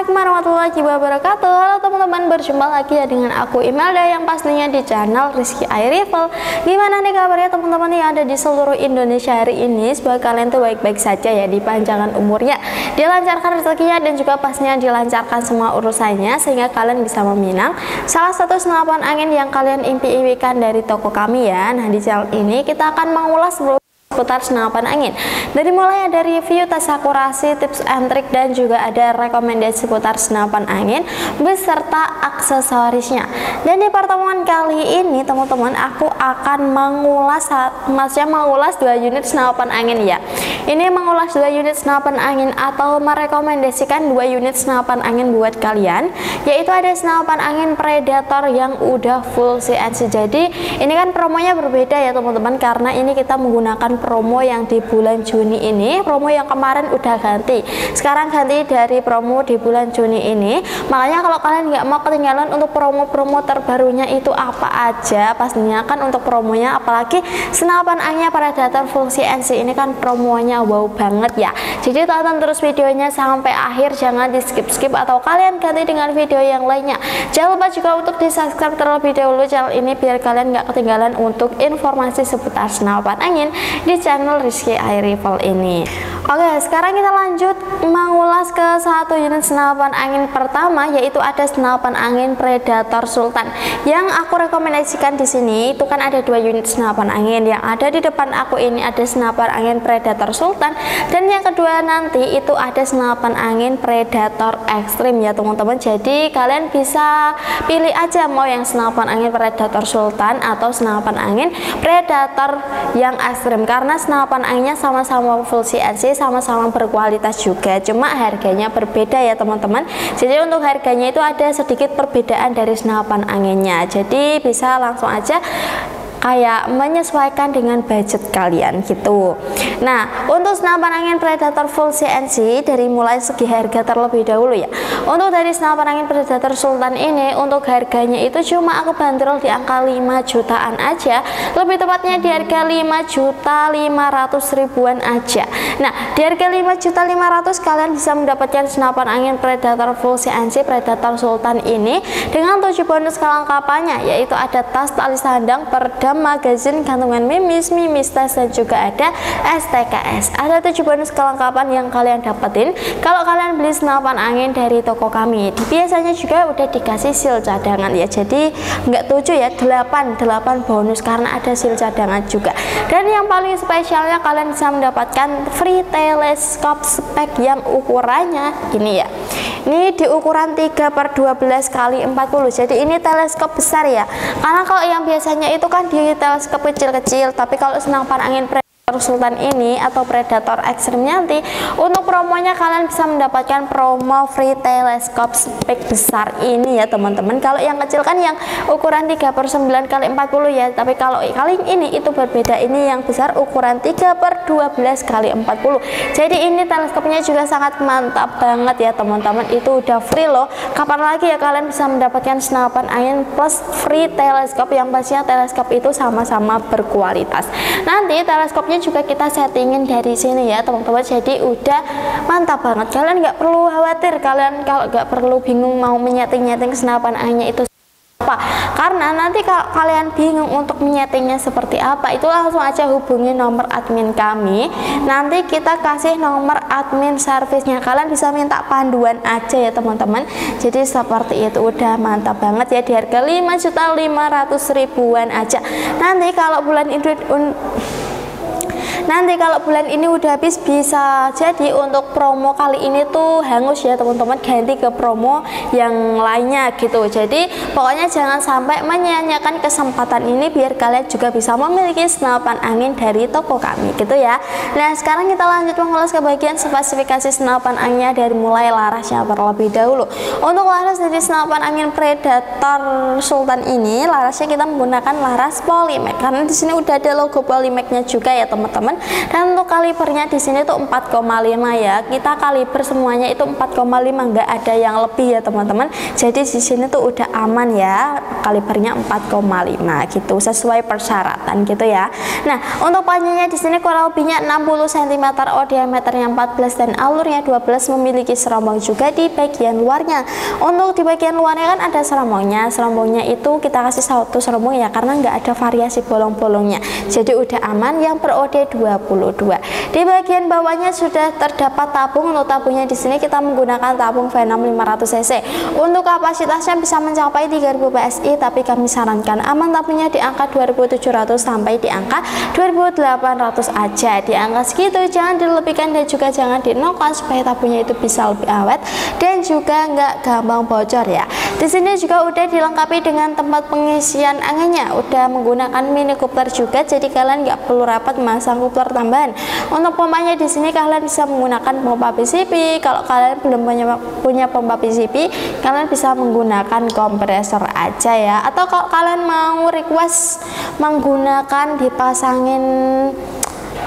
Assalamualaikum warahmatullahi wabarakatuh. Halo teman-teman, berjumpa lagi ya dengan aku Imelda yang pastinya di channel Rizky Air Rifle. Gimana nih kabarnya teman-teman yang ada di seluruh Indonesia hari ini? Semoga kalian tuh baik-baik saja ya, dipanjangkan umurnya, dilancarkan rezekinya, dan juga pastinya dilancarkan semua urusannya sehingga kalian bisa meminang salah satu senapan angin yang kalian impi-impikan dari toko kami ya. Nah, di channel ini kita akan mengulas seputar senapan angin, dari mulai ada review, tes akurasi, tips and trik, dan juga ada rekomendasi seputar senapan angin beserta aksesorisnya. Dan di pertemuan kali ini teman-teman, aku akan mengulas dua unit senapan angin ya. Ini mengulas 2 unit senapan angin atau merekomendasikan 2 unit senapan angin buat kalian, yaitu ada senapan angin Predator yang udah full CNC. Jadi ini kan promonya berbeda ya teman-teman, karena ini kita menggunakan promo yang di bulan Juni ini. Promo yang kemarin udah ganti, sekarang ganti dari promo di bulan Juni ini. Makanya kalau kalian nggak mau ketinggalan untuk promo-promo terbarunya itu apa aja, pastinya kan untuk promonya, apalagi senapan angin Predator full CNC ini kan promonya wow banget ya. Jadi tonton terus videonya sampai akhir, jangan di skip-skip atau kalian ganti dengan video yang lainnya. Jangan lupa juga untuk di subscribe terlebih dahulu channel ini biar kalian nggak ketinggalan untuk informasi seputar senapan angin di channel Rizky Air Rifle ini. Oke, sekarang kita lanjut mengulas ke satu unit senapan angin pertama, yaitu ada senapan angin Predator Sultan. Yang aku rekomendasikan di sini itu kan ada 2 unit senapan angin. Yang ada di depan aku ini ada senapan angin Predator Sultan, dan yang kedua nanti itu ada senapan angin Predator Extreme ya teman-teman. Jadi kalian bisa pilih aja mau yang senapan angin Predator Sultan atau senapan angin Predator yang Extreme, karena senapan anginnya sama-sama full CNC, sama-sama berkualitas juga, cuma harganya berbeda ya teman-teman. Jadi untuk harganya itu ada sedikit perbedaan dari senapan anginnya, jadi bisa langsung aja kayak menyesuaikan dengan budget kalian gitu. Nah, untuk senapan angin Predator full CNC dari mulai segi harga terlebih dahulu ya. Untuk dari senapan angin Predator Sultan ini, untuk harganya itu cuma aku bandrol di angka 5 jutaan aja, lebih tepatnya di harga 5.500.000-an aja. Nah, di harga 5.500.000 kalian bisa mendapatkan senapan angin Predator full CNC Predator Sultan ini dengan 7 bonus kelengkapannya, yaitu ada tas, tali sandang, perdam, magazin, gantungan mimis, tas, dan juga ada STKS. Ada 7 bonus kelengkapan yang kalian dapetin kalau kalian beli senapan angin dari toko kami. Biasanya juga udah dikasih seal cadangan ya, jadi nggak 7 ya, 8 bonus karena ada seal cadangan juga. Dan yang paling spesialnya kalian bisa mendapatkan free teleskop spek yang ukurannya ini ya. Ini di ukuran 3/12 x 40. Jadi ini teleskop besar ya, karena kalau yang biasanya itu kan di teleskop kecil-kecil, tapi kalau senapan angin Predator Sultan ini atau Predator Extreme nanti untuk promonya kalian bisa mendapatkan promo free teleskop spek besar ini ya teman-teman. Kalau yang kecil kan yang ukuran 3/9 x 40 ya, tapi kalau kali ini itu berbeda, ini yang besar ukuran 3/12 x 40. Jadi ini teleskopnya juga sangat mantap banget ya teman-teman, itu udah free loh. Kapan lagi ya kalian bisa mendapatkan senapan angin plus free teleskop, yang pastinya teleskop itu sama-sama berkualitas. Nanti teleskopnya juga kita settingin dari sini ya teman-teman, jadi udah mantap banget. Kalian nggak perlu khawatir, kalian kalau nggak perlu bingung mau menyeting-nyeting senapan anginnya itu apa, karena nanti kalau kalian bingung untuk menyetingnya seperti apa, itu langsung aja hubungi nomor admin kami, nanti kita kasih nomor admin servisnya, kalian bisa minta panduan aja ya teman-teman. Jadi seperti itu, udah mantap banget ya, di harga 5.500.000-an aja. Nanti kalau bulan ini udah habis, bisa jadi untuk promo kali ini tuh hangus ya teman-teman, ganti ke promo yang lainnya gitu. Jadi pokoknya jangan sampai menyia-nyiakan kesempatan ini biar kalian juga bisa memiliki senapan angin dari toko kami gitu ya. Nah, sekarang kita lanjut mengulas ke bagian spesifikasi senapan anginnya dari mulai larasnya terlebih dahulu. Untuk laras dari senapan angin Predator Sultan ini, larasnya kita menggunakan laras Polymac, karena di sini udah ada logo Polymac-nya juga ya teman-teman. teman-teman. Dan untuk kalibernya di sini tuh 4,5 ya. Kita kaliber semuanya itu 4,5, nggak ada yang lebih ya teman-teman. Jadi di sini tuh udah aman ya, kalibernya 4,5 gitu, sesuai persyaratan gitu ya. Nah, untuk panjangnya di sini kurang lebihnya 60 cm, diameternya 14 dan alurnya 12, memiliki serombong juga di bagian luarnya. Untuk di bagian luarnya kan ada serombongnya. Serombongnya itu kita kasih satu serombong ya, karena nggak ada variasi bolong-bolongnya. Jadi udah aman, yang berOD 22. Di bagian bawahnya sudah terdapat tabung. Untuk tabungnya di sini kita menggunakan tabung V6 500 cc. Untuk kapasitasnya bisa mencapai 3000 PSI, tapi kami sarankan aman tabungnya di angka 2700 sampai di angka 2800 aja. Di angka segitu jangan dilebihkan dan juga jangan dinolkan, supaya tabungnya itu bisa lebih awet dan juga nggak gampang bocor ya. Di sini juga udah dilengkapi dengan tempat pengisian anginnya, udah menggunakan mini coupler juga, jadi kalian nggak perlu repot masang coupler tambahan. Untuk pompanya di sini kalian bisa menggunakan pompa PCP. Kalau kalian belum punya pompa PCP, kalian bisa menggunakan kompresor aja ya. Atau kalau kalian mau request menggunakan dipasangin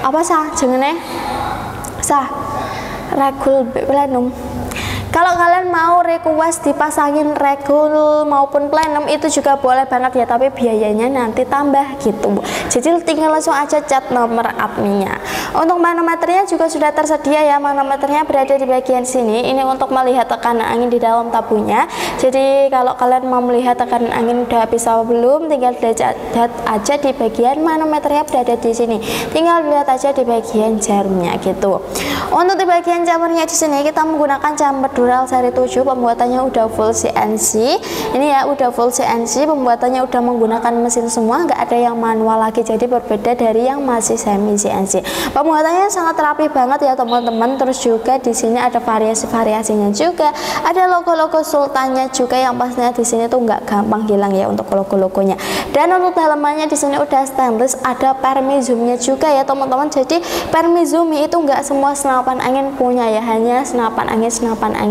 apa sah jenenge sah regul plenum. Kalau kalian mau request dipasangin regul maupun plenum itu juga boleh banget ya, tapi biayanya nanti tambah gitu. Jadi tinggal langsung aja chat nomor adminnya. Untuk manometernya juga sudah tersedia ya, manometernya berada di bagian sini. Ini untuk melihat tekanan angin di dalam tabungnya. Jadi kalau kalian mau melihat tekanan angin udah habis atau belum, tinggal dilihat aja di bagian manometernya berada di sini. Tinggal lihat aja di bagian jarumnya gitu. Untuk di bagian jamurnya di sini kita menggunakan jamur dural seri 7, pembuatannya udah full CNC. Ini ya udah full CNC, pembuatannya udah menggunakan mesin semua, nggak ada yang manual lagi. Jadi berbeda dari yang masih semi CNC. Pembuatannya sangat rapi banget ya teman-teman. Terus juga di sini ada variasi-variasinya juga, ada logo-logo sultannya juga yang pastinya di sini tuh nggak gampang hilang ya untuk logo-logonya. Dan untuk dalamannya di sini udah stainless, ada permizumnya juga ya teman-teman. Jadi permizumi itu nggak semua senapan angin punya ya, hanya senapan angin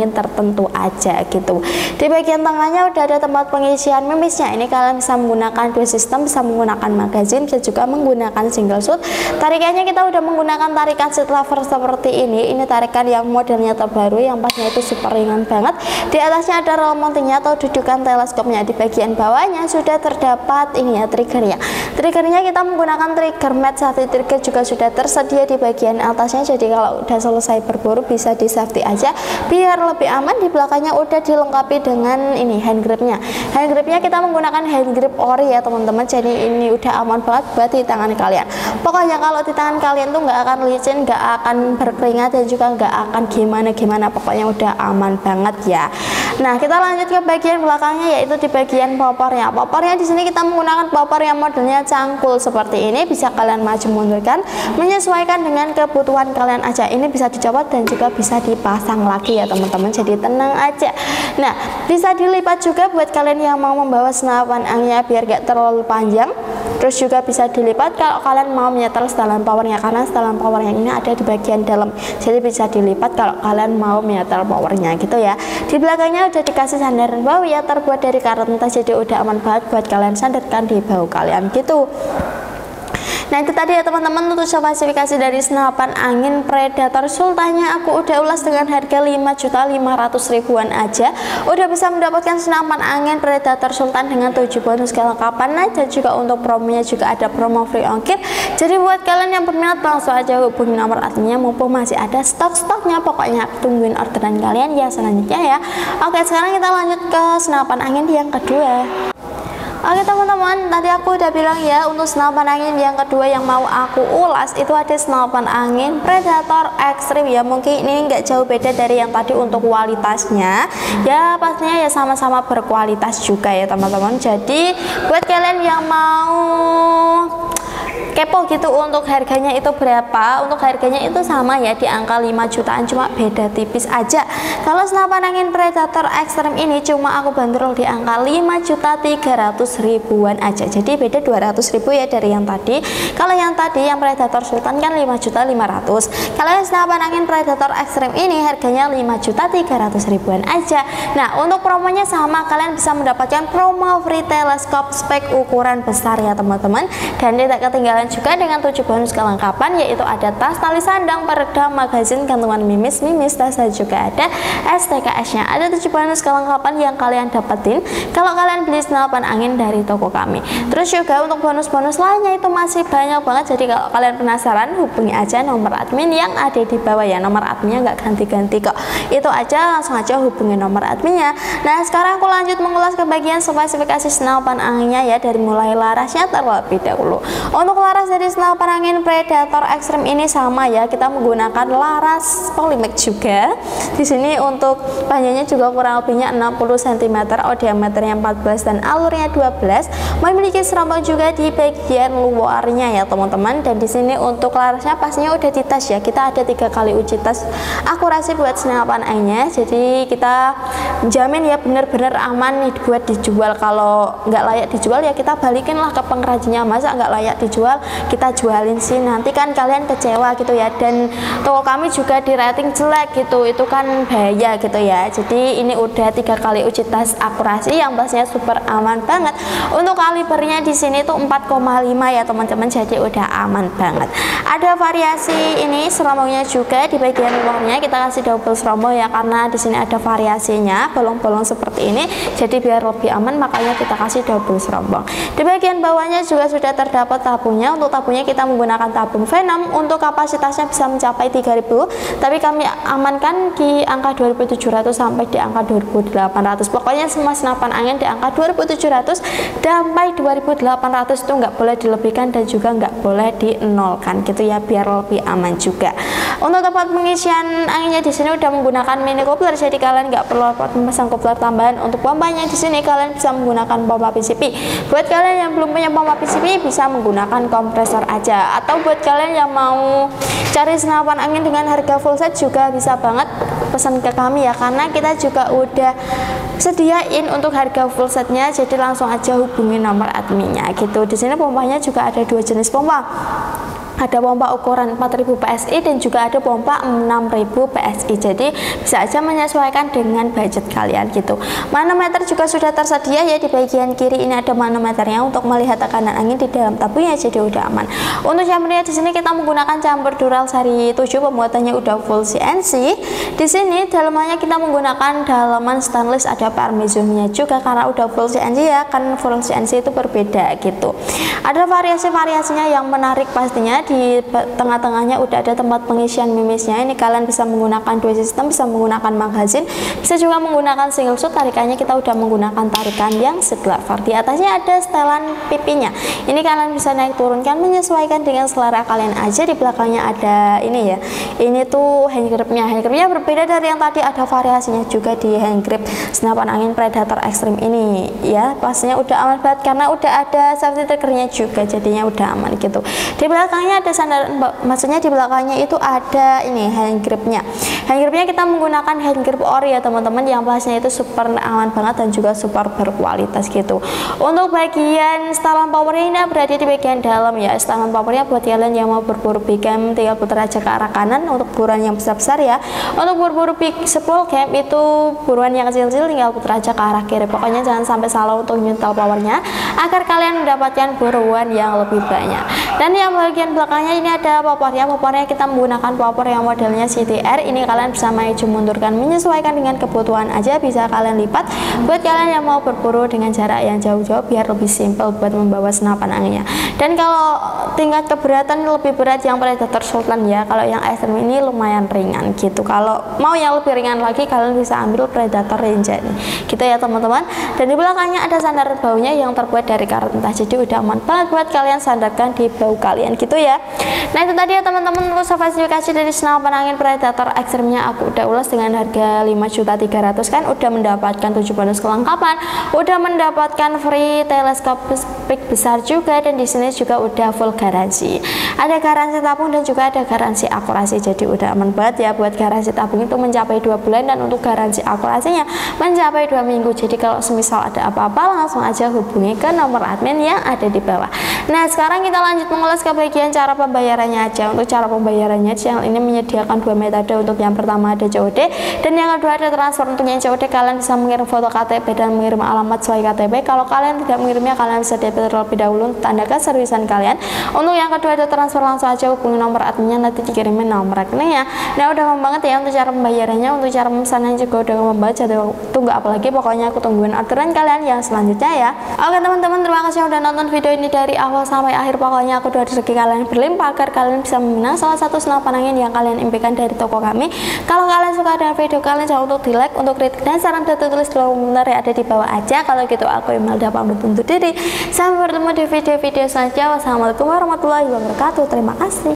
tertentu aja gitu. Di bagian tengahnya udah ada tempat pengisian mimisnya. Ini kalian bisa menggunakan dua sistem, bisa menggunakan magazine, bisa juga menggunakan single shoot. Tarikannya kita udah menggunakan tarikan seat lever seperti ini. Ini tarikan yang modelnya terbaru, yang pasnya itu super ringan banget. Di atasnya ada roll mountingnya atau dudukan teleskopnya. Di bagian bawahnya sudah terdapat ini ya triggernya. Triggernya kita menggunakan trigger mat, safety trigger juga sudah tersedia di bagian atasnya. Jadi kalau udah selesai berburu bisa di safety aja biar lebih aman. Di belakangnya udah dilengkapi dengan ini hand gripnya. Hand gripnya kita menggunakan hand grip ori ya teman-teman. Jadi ini udah aman banget buat di tangan kalian. Pokoknya kalau di tangan kalian tuh nggak akan licin, nggak akan berkeringat, dan juga nggak akan gimana-gimana. Pokoknya udah aman banget ya. Nah, kita lanjut ke bagian belakangnya, yaitu di bagian popornya. Popornya di sini kita menggunakan popor yang modelnya cangkul seperti ini. Bisa kalian maju mundurkan menyesuaikan dengan kebutuhan kalian aja. Ini bisa dicopot dan juga bisa dipasang lagi ya teman-teman. Jadi tenang aja. Nah, bisa dilipat juga buat kalian yang mau membawa senapan anginnya biar gak terlalu panjang. Terus juga bisa dilipat kalau kalian mau menyetel setelan powernya, karena setelan power yang ini ada di bagian dalam. Jadi bisa dilipat kalau kalian mau menyetel powernya gitu ya. Di belakangnya udah dikasih sandaran bau ya, terbuat dari karet mentah. Jadi udah aman banget buat kalian sandarkan di bau kalian gitu. Nah, itu tadi ya teman-teman untuk spesifikasi dari senapan angin Predator Sultannya. Aku udah ulas dengan harga 5.500.000-an aja. Udah bisa mendapatkan senapan angin Predator Sultan dengan 7 bonus kelengkapan. Nah, dan juga untuk promonya juga ada promo free ongkir. Jadi buat kalian yang berminat langsung aja hubungi nomor adminnya, mumpung masih ada stok-stoknya. Pokoknya tungguin orderan kalian ya selanjutnya ya. Oke, sekarang kita lanjut ke senapan angin yang kedua. Oke teman-teman, tadi aku udah bilang ya, untuk senapan angin yang kedua yang mau aku ulas itu ada senapan angin Predator Extreme ya. Mungkin ini nggak jauh beda dari yang tadi untuk kualitasnya ya, pastinya ya sama-sama berkualitas juga ya teman-teman. Jadi buat kalian yang mau kepo gitu untuk harganya itu berapa, untuk harganya itu sama ya, di angka 5 jutaan, cuma beda tipis aja. Kalau senapan angin Predator Extreme ini cuma aku bandrol di angka 5.300.000-an aja, jadi beda 200.000 ya dari yang tadi. Kalau yang tadi yang Predator Sultan kan 5.500.000, kalau yang senapan angin Predator Extreme ini harganya 5.300.000-an aja. Nah, untuk promonya sama, kalian bisa mendapatkan promo free teleskop spek ukuran besar ya teman-teman, dan tidak ketinggalan dibawakan juga dengan 7 bonus kelengkapan, yaitu ada tas, tali sandang, peredam, magazin, gantungan mimis, tas, dan juga ada STKS nya. Ada 7 bonus kelengkapan yang kalian dapetin kalau kalian beli senapan angin dari toko kami. Terus juga untuk bonus-bonus lainnya itu masih banyak banget, jadi kalau kalian penasaran hubungi aja nomor admin yang ada di bawah ya. Nomor adminnya nggak ganti-ganti kok, itu aja, langsung aja hubungi nomor adminnya. Nah sekarang aku lanjut mengulas ke bagian spesifikasi senapan anginnya ya, dari mulai larasnya terlebih dahulu. Untuk laras dari senapan angin Predator Extreme ini sama ya, kita menggunakan laras Polymax juga. Di sini untuk panjangnya juga kurang lebihnya 60 cm, diameternya 14 dan alurnya 12. Memiliki serombong juga di bagian luarnya ya teman-teman. Dan di sini untuk larasnya pastinya udah dites ya, kita ada 3 kali uji tes akurasi buat senapan anginnya, jadi kita jamin ya bener-bener aman nih buat dijual. Kalau nggak layak dijual ya kita balikin lah ke pengrajinnya, masa nggak layak dijual kita jualin sih, nanti kan kalian kecewa gitu ya. Dan toko kami juga di rating jelek gitu, itu kan bahaya gitu ya. Jadi ini udah 3 kali uji tes akurasi yang pastinya super aman banget. Untuk kalibernya di sini tuh 4,5 ya teman-teman, jadi udah aman banget. Ada variasi ini serombongnya juga, di bagian luarnya kita kasih double serombong ya, karena di sini ada variasinya bolong-bolong seperti ini, jadi biar lebih aman makanya kita kasih double serombong. Di bagian bawahnya juga sudah terdapat tabungnya. Untuk tabungnya kita menggunakan tabung Venom, untuk kapasitasnya bisa mencapai 3000, tapi kami amankan di angka 2700 sampai di angka 2800. Pokoknya semua senapan angin di angka 2700 sampai 2800 itu nggak boleh dilebihkan dan juga nggak boleh dinolkan gitu ya, biar lebih aman juga. Untuk tempat pengisian anginnya di sini udah menggunakan mini coupler, jadi kalian nggak perlu memasang coupler tambahan. Untuk pompanya di sini kalian bisa menggunakan pompa PCP. Buat kalian yang belum punya pompa PCP bisa menggunakan kompresor aja, atau buat kalian yang mau cari senapan angin dengan harga full set juga bisa banget pesan ke kami ya, karena kita juga udah sediain untuk harga full setnya, jadi langsung aja hubungi nomor adminnya gitu. Di sini pompanya juga ada 2 jenis pompa. Ada pompa ukuran 4000 PSI dan juga ada pompa 6000 PSI, jadi bisa aja menyesuaikan dengan budget kalian gitu. Manometer juga sudah tersedia ya, di bagian kiri ini ada manometernya untuk melihat tekanan angin di dalam tabungnya, jadi udah aman. Untuk chambernya di sini kita menggunakan chamber Dural seri 7, pembuatannya udah full CNC. Di sini dalamannya kita menggunakan dalaman stainless, ada parmesannya juga karena udah full CNC ya, kan full CNC itu berbeda gitu. Ada variasi-variasinya yang menarik pastinya. Di tengah-tengahnya udah ada tempat pengisian mimisnya. Ini kalian bisa menggunakan 2 sistem, bisa menggunakan magazin, bisa juga menggunakan single shot. Tarikannya kita udah menggunakan tarikan yang seglavar. Di atasnya ada setelan pipinya. Ini kalian bisa naik turunkan menyesuaikan dengan selera kalian aja. Di belakangnya ada ini ya, ini tuh hand gripnya. Hand gripnya berbeda dari yang tadi, ada variasinya juga di hand grip senapan angin Predator Extreme ini ya. Pastinya udah aman banget karena udah ada safety triggernya juga, jadinya udah aman gitu. Di belakangnya ada sandaran, maksudnya di belakangnya itu ada ini hand gripnya. Hand gripnya kita menggunakan hand grip ori ya teman-teman, yang pastinya itu super aman banget dan juga super berkualitas gitu. Untuk bagian setelan powernya ini berada di bagian dalam ya. Setelan powernya buat kalian yang mau berburu big cam tinggal putar aja ke arah kanan untuk buruan yang besar-besar ya. Untuk berburu big spool cam itu buruan yang kecil-kecil tinggal putar aja ke arah kiri. Pokoknya jangan sampai salah untuk nyetel powernya agar kalian mendapatkan buruan yang lebih banyak. Dan yang bagian belakangnya ini ada popornya. Popornya kita menggunakan popor yang modelnya CTR. Ini kalian bisa maju mundurkan menyesuaikan dengan kebutuhan aja, bisa kalian lipat buat kalian yang mau berburu dengan jarak yang jauh-jauh biar lebih simple buat membawa senapan anginnya. Dan kalau tingkat keberatan lebih berat yang Predator Sultan ya, kalau yang Extreme ini lumayan ringan gitu. Kalau mau yang lebih ringan lagi kalian bisa ambil Predator Ranger gitu ya teman-teman. Dan di belakangnya ada sandaran baunya yang terbuat dari karet mentah, jadi udah aman banget buat kalian sandarkan di bau kalian gitu ya. Nah itu tadi ya teman-teman untuk spesifikasi dari senapan angin Predator Extreme-nya aku udah ulas dengan harga 5.300.000 kan, udah mendapatkan 7 bonus kelengkapan, udah mendapatkan free teleskopik besar juga, dan di sini juga udah full garansi. Ada garansi tabung dan juga ada garansi akurasi, jadi udah aman banget ya. Buat garansi tabung itu mencapai 2 bulan dan untuk garansi akurasinya mencapai 2 minggu. Jadi kalau semisal ada apa-apa langsung aja hubungi ke nomor admin yang ada di bawah. Nah sekarang kita lanjut mengulas ke bagian cara pembayarannya aja. Untuk cara pembayarannya channel ini menyediakan 2 metode. Untuk yang pertama ada COD dan yang kedua ada transfer. Untuk yang COD kalian bisa mengirim foto KTP dan mengirim alamat sesuai KTP. Kalau kalian tidak mengirimnya kalian bisa DP terlebih dahulu untuk tanda keservisan kalian. Untuk yang kedua ada transfer, langsung aja hubungi nomor adminnya, nanti dikirimin nomor rekeningnya. Nah udah gampang banget ya untuk cara pembayarannya. Untuk cara pemesanan juga udah gampang banget, jadi tunggu apa lagi, pokoknya aku tungguin orderan kalian yang selanjutnya ya. Oke teman-teman, terima kasih udah nonton video ini dari awal sampai akhir. Pokoknya aku doa rezeki kalian berlimpah agar kalian bisa memenang salah satu senapan angin yang kalian impikan dari toko kami. Kalau kalian suka dengan video kalian, jangan untuk di like, untuk kritik dan saran dan tulis di kolom komentar yang ada di bawah aja. Kalau gitu aku Imelda pamit undur diri, sampai bertemu di video-video selanjutnya. Wassalamualaikum warahmatullahi wabarakatuh. Terima kasih.